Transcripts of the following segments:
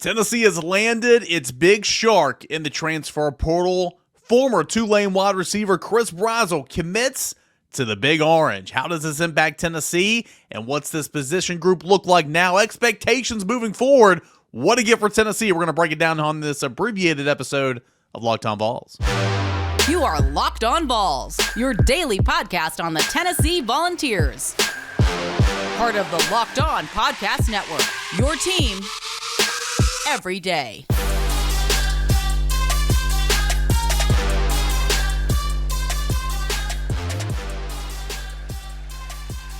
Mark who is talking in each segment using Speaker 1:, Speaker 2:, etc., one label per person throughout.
Speaker 1: Tennessee has landed its big shark in the transfer portal. Former Tulane wide receiver Chris Brazzell commits to the Big Orange. How does this impact Tennessee? And what's this position group look like now? Expectations moving forward. What to get for Tennessee? We're going to break it down on this abbreviated episode of Locked On Vols.
Speaker 2: You are Locked On Vols, your daily podcast on the Tennessee Volunteers. Part of the Locked On Podcast Network, your team every day.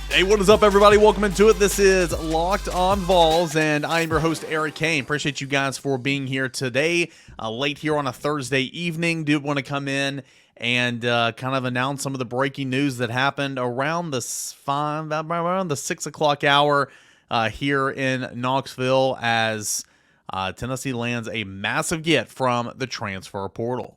Speaker 1: Hey, what is up, everybody? Welcome into it. This is Locked On Vols, and I am your host, Eric Kane. Appreciate you guys for being here today, late here on a Thursday evening. Do want to come in and kind of announce some of the breaking news that happened around the 6 o'clock hour here in Knoxville as Tennessee lands a massive get from the transfer portal.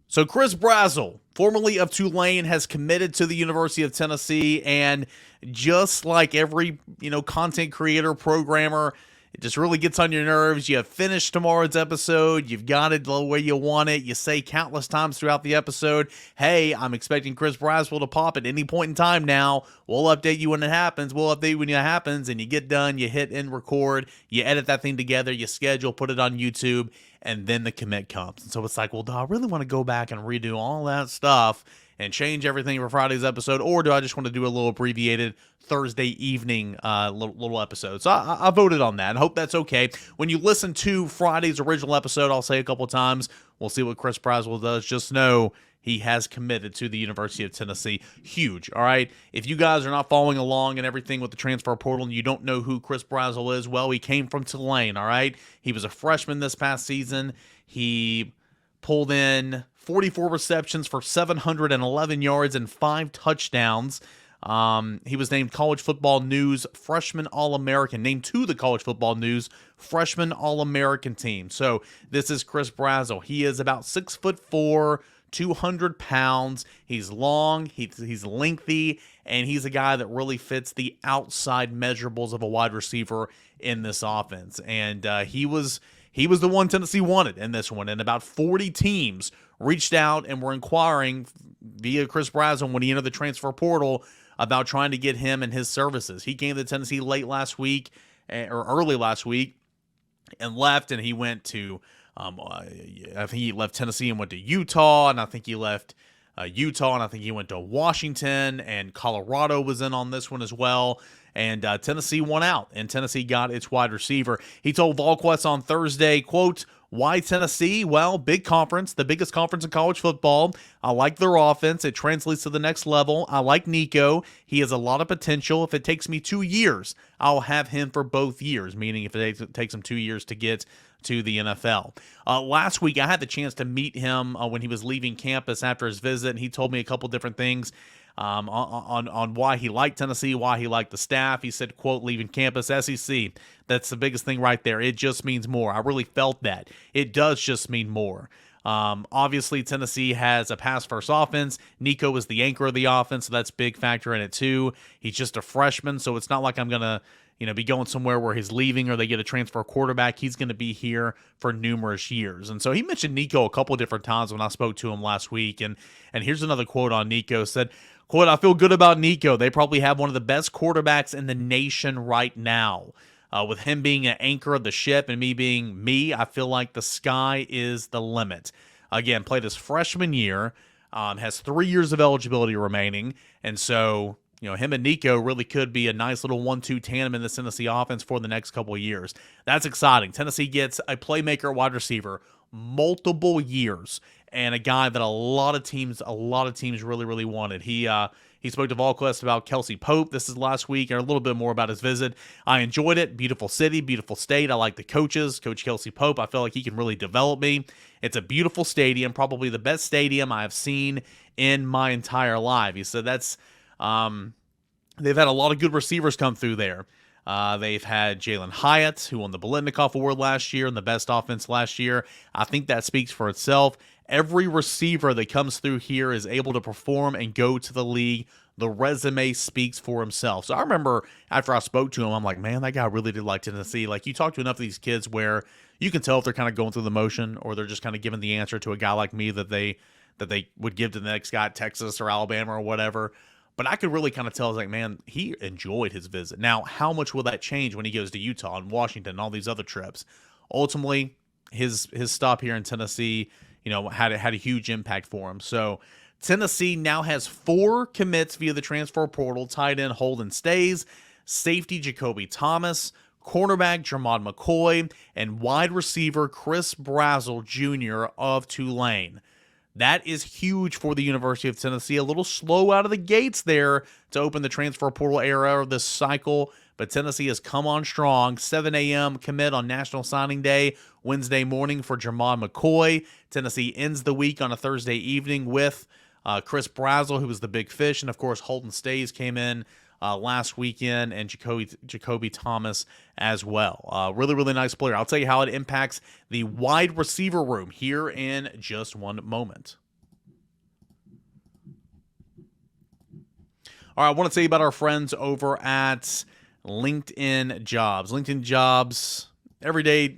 Speaker 1: So Chris Brazzell, formerly of Tulane, has committed to the University of Tennessee, and just like every, content creator, programmer, it just really gets on your nerves. You have finished tomorrow's episode. You've got it the way you want it. You say countless times throughout the episode, hey, I'm expecting Chris Brazzell to pop at any point in time now. We'll update you when it happens. We'll update you when it happens. And you get done, you hit and record, you edit that thing together, you schedule, put it on YouTube, and then the commit comes. And so it's like, well, do I really want to go back and redo all that stuff and change everything for Friday's episode, or do I just want to do a little abbreviated Thursday evening little episode? So I voted on that, and hope that's okay. When you listen to Friday's original episode, I'll say a couple times, we'll see what Chris Brazzell does. Just know he has committed to the University of Tennessee. Huge, all right? If you guys are not following along and everything with the transfer portal and you don't know who Chris Brazzell is, well, he came from Tulane, all right? He was a freshman this past season. He pulled in 44 receptions for 711 yards and 5 touchdowns. He was named College Football News Freshman All-American, named to the College Football News Freshman All-American team. So this is Chris Brazzell. He is about 6'4", 200 pounds. He's long, he's lengthy, and he's a guy that really fits the outside measurables of a wide receiver in this offense. And he was the one Tennessee wanted in this one, and about 40 teams reached out and were inquiring via Chris Brazzell when he entered the transfer portal about trying to get him and his services. He came to Tennessee late last week, or early last week, and left, and he went to, I think he left Tennessee and went to Utah, and I think he left Utah, and I think he went to Washington, and Colorado was in on this one as well. And Tennessee won out, and Tennessee got its wide receiver. He told VolQuest on Thursday, quote, "Why Tennessee? Well, big conference, the biggest conference in college football. I like their offense. It translates to the next level. I like Nico. He has a lot of potential. If it takes me 2 years, I'll have him for both years," meaning if it takes him 2 years to get to the NFL. Last week, I had the chance to meet him when he was leaving campus after his visit, and he told me a couple different things on why he liked Tennessee, why he liked the staff. He said, quote, "Leaving campus, SEC, that's the biggest thing right there. It just means more." I really felt that. It does just mean more. Obviously, Tennessee has a pass-first offense. Nico is the anchor of the offense, so that's a big factor in it too. He's just a freshman, so it's not like I'm going to be going somewhere where he's leaving or they get a transfer quarterback. He's going to be here for numerous years. And so he mentioned Nico a couple different times when I spoke to him last week. And here's another quote on Nico. Said, quote, "I feel good about Nico. They probably have one of the best quarterbacks in the nation right now. With him being an anchor of the ship and me being me, I feel like the sky is the limit." Again, played his freshman year, has 3 years of eligibility remaining. And so, him and Nico really could be a nice little 1-2 tandem in the Tennessee offense for the next couple of years. That's exciting. Tennessee gets a playmaker wide receiver, multiple years, and a guy that a lot of teams really, really wanted. He spoke to VolQuest about Kelsey Pope. This is last week, and a little bit more about his visit. I enjoyed it. Beautiful city, beautiful state. I like the coaches. Coach Kelsey Pope, I feel like he can really develop me. It's a beautiful stadium, probably the best stadium I have seen in my entire life. He said that's they've had a lot of good receivers come through there. They've had Jalen Hyatt, who won the Biletnikoff Award last year and the best offense last year. I think that speaks for itself. Every receiver that comes through here is able to perform and go to the league the resume speaks for himself. So I remember after I spoke to him, I'm like, man, that guy really did like Tennessee. Like, you talk to enough of these kids where you can tell if they're kind of going through the motion or they're just kind of giving the answer to a guy like me that they would give to the next guy at Texas or Alabama or whatever. But I could really kind of tell, I was like, man, he enjoyed his visit. Now, how much will that change when he goes to Utah and Washington and all these other trips? Ultimately, his stop here in Tennessee, had a huge impact for him. So Tennessee now has 4 commits via the transfer portal. Tight end Holden Stays, safety Jacoby Thomas, cornerback Jermod McCoy, and wide receiver Chris Brazzell Jr. of Tulane. That is huge for the University of Tennessee. A little slow out of the gates there to open the transfer portal era of this cycle, but Tennessee has come on strong. 7 a.m. commit on National Signing Day, Wednesday morning for Jermod McCoy. Tennessee ends the week on a Thursday evening with Chris Brazzell, who was the big fish, and of course Holden Stays came in last weekend, and Jacoby Thomas as well. Really, really nice player. I'll tell you how it impacts the wide receiver room here in just one moment. All right, I want to tell you about our friends over at LinkedIn Jobs. LinkedIn Jobs, every day,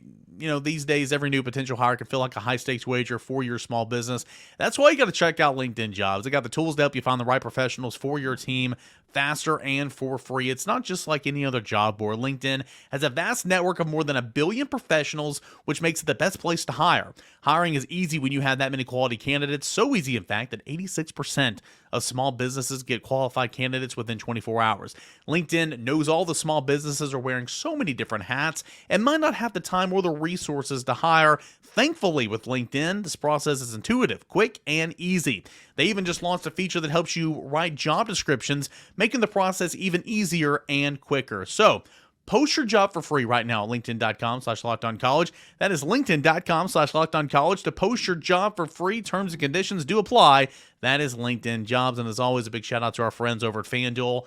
Speaker 1: these days, every new potential hire can feel like a high-stakes wager for your small business. That's why you got to check out LinkedIn Jobs. They got the tools to help you find the right professionals for your team faster and for free. It's not just like any other job board. LinkedIn has a vast network of more than 1 billion professionals, which makes it the best place to hire. Hiring is easy when you have that many quality candidates. So easy, in fact, that 86% of small businesses get qualified candidates within 24 hours. LinkedIn knows all the small businesses are wearing so many different hats and might not have the time or the resources to hire. Thankfully, with LinkedIn, this process is intuitive, quick, and easy. They even just launched a feature that helps you write job descriptions, making the process even easier and quicker. So, post your job for free right now at linkedin.com/lockedoncollege. That is linkedin.com/lockedoncollege to post your job for free. Terms and conditions do apply. That is LinkedIn Jobs. And as always, a big shout out to our friends over at FanDuel.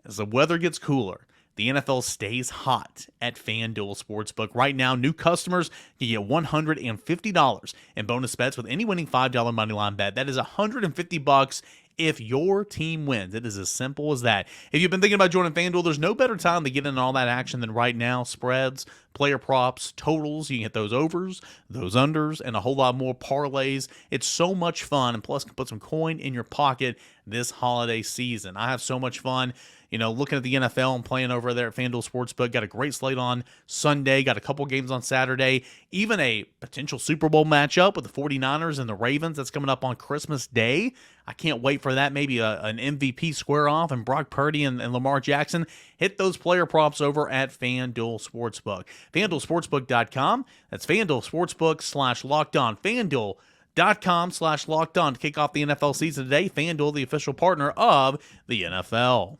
Speaker 1: As the weather gets cooler, the NFL stays hot at FanDuel Sportsbook. Right now, new customers can get $150 in bonus bets with any winning $5 moneyline bet. That is $150 if your team wins. It is as simple as that. If you've been thinking about joining FanDuel, there's no better time to get in all that action than right now. Spreads, player props, totals. You can get those overs, those unders, and a whole lot more parlays. It's so much fun, and plus, you can put some coin in your pocket this holiday season. I have so much fun looking at the NFL and playing over there at FanDuel Sportsbook. Got a great slate on Sunday. Got a couple games on Saturday. Even a potential Super Bowl matchup with the 49ers and the Ravens that's coming up on Christmas Day. I can't wait for that. Maybe an MVP square off and Brock Purdy and Lamar Jackson. Hit those player props over at FanDuel Sportsbook. FanDuelSportsbook.com. That's FanDuel Sportsbook /LockedOn. FanDuel.com/LockedOn to kick off the NFL season today. FanDuel, the official partner of the NFL.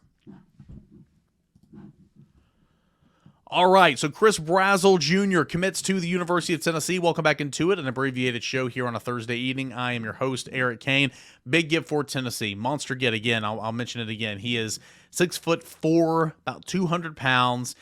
Speaker 1: All right, so Chris Brazzell Jr. commits to the University of Tennessee. Welcome back into it, an abbreviated show here on a Thursday evening. I am your host, Eric Kane. Big get for Tennessee. Monster get again. I'll mention it again. He is 6'4", about 200 pounds.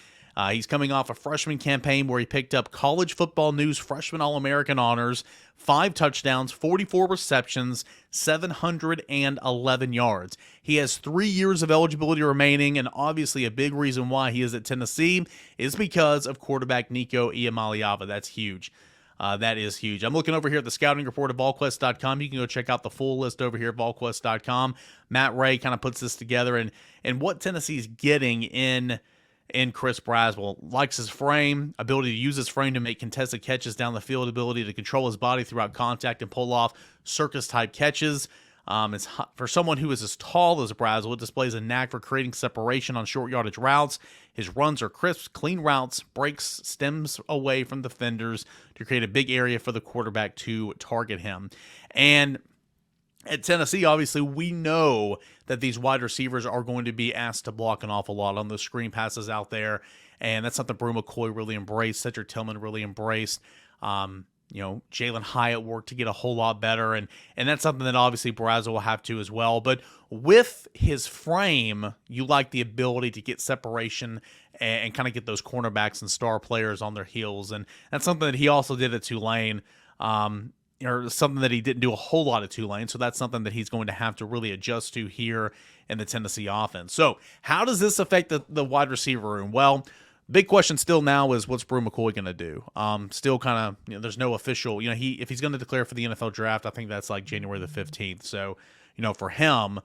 Speaker 1: He's coming off a freshman campaign where he picked up College Football News Freshman All-American honors, 5 touchdowns, 44 receptions, 711 yards. He has 3 years of eligibility remaining, and obviously a big reason why he is at Tennessee is because of quarterback Nico Iamaleava. That's huge. That is huge. I'm looking over here at the scouting report at VolQuest.com. You can go check out the full list over here at VolQuest.com. Matt Ray kind of puts this together, and what Tennessee's getting in Chris Brazzell. Likes his frame, ability to use his frame to make contested catches down the field, ability to control his body throughout contact and pull off circus-type catches. For someone who is as tall as Brazzell, it displays a knack for creating separation on short yardage routes. His runs are crisp, clean routes, breaks stems away from defenders to create a big area for the quarterback to target him. And at Tennessee, obviously, we know that these wide receivers are going to be asked to block an awful lot on those screen passes out there, and that's something Brew McCoy really embraced, Cedric Tillman really embraced. Jalen Hyatt worked to get a whole lot better, and that's something that obviously Brazzell will have to as well. But with his frame, you like the ability to get separation and kind of get those cornerbacks and star players on their heels, and that's something that he also did at Tulane. or something that he didn't do a whole lot at Tulane. So that's something that he's going to have to really adjust to here in the Tennessee offense. So how does this affect the wide receiver room? Well, big question still now is what's Brew McCoy going to do? Still kind of, there's no official, if he's going to declare for the NFL draft, I think that's like January the 15th. So, for him,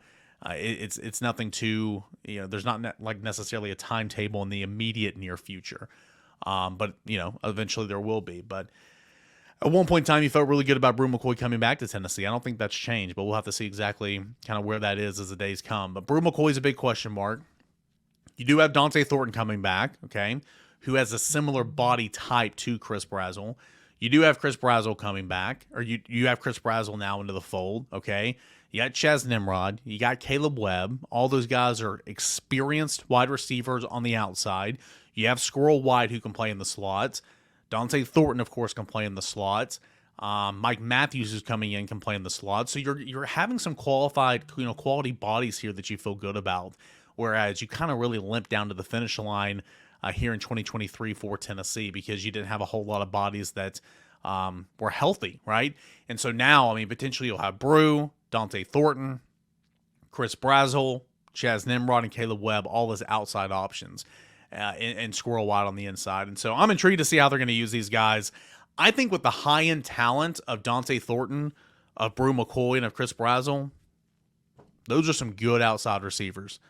Speaker 1: it's nothing to, there's not like necessarily a timetable in the immediate near future. But, eventually there will be. But at one point in time, he felt really good about Brew McCoy coming back to Tennessee. I don't think that's changed, but we'll have to see exactly kind of where that is as the days come. But Brew McCoy is a big question mark. You do have Dante Thornton coming back, okay, who has a similar body type to Chris Brazzell. You do have Chris Brazzell coming back, or you have Chris Brazzell now into the fold, okay? You got Chaz Nimrod. You got Caleb Webb. All those guys are experienced wide receivers on the outside. You have Squirrel White who can play in the slots. Dante Thornton, of course, can play in the slots. Mike Matthews is coming in, can play in the slots. So you're having some qualified, quality bodies here that you feel good about. Whereas you kind of really limp down to the finish line here in 2023 for Tennessee because you didn't have a whole lot of bodies that were healthy, right? And so now, potentially you'll have Brew, Dante Thornton, Chris Brazzell, Chaz Nimrod, and Caleb Webb, all as outside options, and Squirrel White on the inside. And so I'm intrigued to see how they're going to use these guys. I think with the high-end talent of Dante Thornton, of Brew McCoy, and of Chris Brazzell, those are some good outside receivers.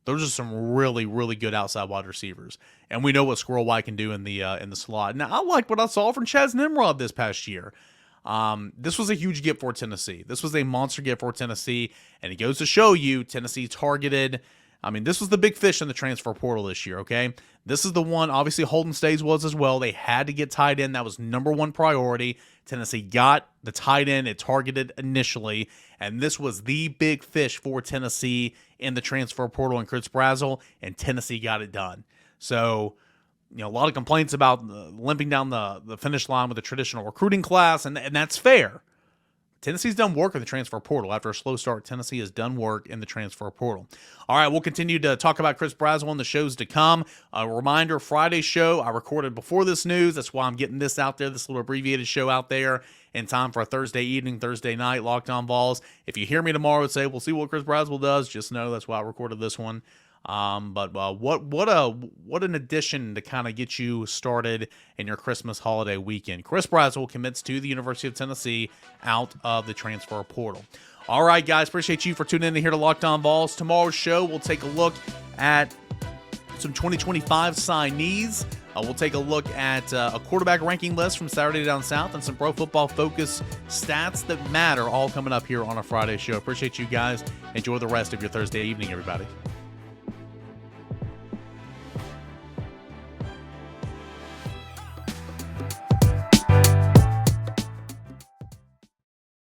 Speaker 1: Those are some really, really good outside wide receivers. And we know what Squirrel White can do in the slot. Now, I like what I saw from Chaz Nimrod this past year. This was a huge get for Tennessee. This was a monster get for Tennessee. And it goes to show you Tennessee targeted. This was the big fish in the transfer portal this year, okay? This is the one, obviously Holden Stays was as well. They had to get tight end. That was number one priority. Tennessee got the tight end it targeted initially, and this was the big fish for Tennessee in the transfer portal and Chris Brazzell, and Tennessee got it done. So, a lot of complaints about limping down the finish line with a traditional recruiting class, and that's fair. Tennessee's done work in the transfer portal. After a slow start, Tennessee has done work in the transfer portal. All right, we'll continue to talk about Chris Brazzell in the shows to come. A reminder, Friday's show I recorded before this news. That's why I'm getting this out there, this little abbreviated show out there in time for a Thursday evening, Thursday night, Locked On Vols. If you hear me tomorrow and say, we'll see what Chris Brazzell does, just know that's why I recorded this one. But what an addition to kind of get you started in your Christmas holiday weekend. Chris Brazzell commits to the University of Tennessee out of the transfer portal. All right, guys, appreciate you for tuning in here to Locked On Vols. Tomorrow's show, we'll take a look at some 2025 signees. We'll take a look at a quarterback ranking list from Saturday Down South and some Pro Football Focus stats that matter, all coming up here on a Friday show. Appreciate you guys. Enjoy the rest of your Thursday evening, everybody.